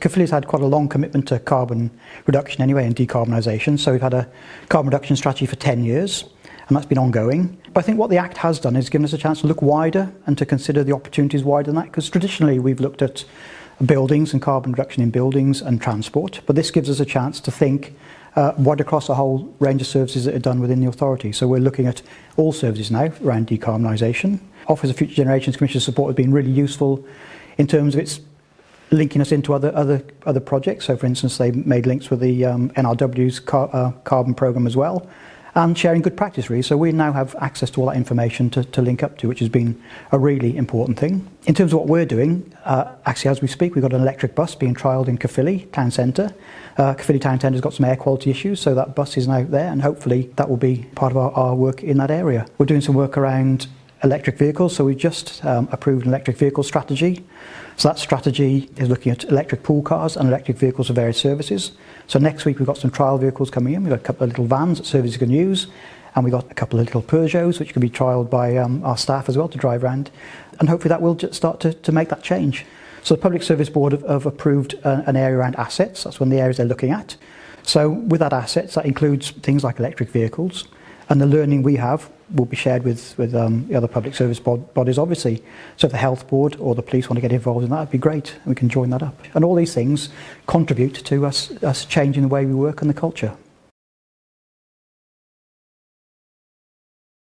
Caerphilly's had quite a long commitment to carbon reduction anyway and decarbonisation, so we've had a carbon reduction strategy for 10 years and that's been ongoing. But I think what the Act has done is given us a chance to look wider and to consider the opportunities wider than that, because traditionally we've looked at buildings and carbon reduction in buildings and transport, but this gives us a chance to think wide across a whole range of services that are done within the authority. So we're looking at all services now around decarbonisation. Office of Future Generations Commission support has been really useful in terms of its linking us into other projects. So for instance, they made links with the NRW's carbon programme as well, and sharing good practice really. So we now have access to all that information to link up to, which has been a really important thing. In terms of what we're doing, actually as we speak, we've got an electric bus being trialled in Caerphilly Town Centre. Caerphilly Town Centre has got some air quality issues, so that bus is now there, and hopefully that will be part of our work in that area. We're doing some work around electric vehicles, so we just approved an electric vehicle strategy. So that strategy is looking at electric pool cars and electric vehicles for various services. So next week we've got some trial vehicles coming in. We've got a couple of little vans that services can use, and we've got a couple of little Peugeots which can be trialled by our staff as well to drive around, and hopefully that will just start to make that change. So the Public Service Board have approved an area around assets. That's one of the areas they're looking at. So with that assets, that includes things like electric vehicles, and the learning we have will be shared with the other public service bodies, obviously. So if the health board or the police want to get involved in that, it'd be great. We can join that up. And all these things contribute to us changing the way we work and the culture.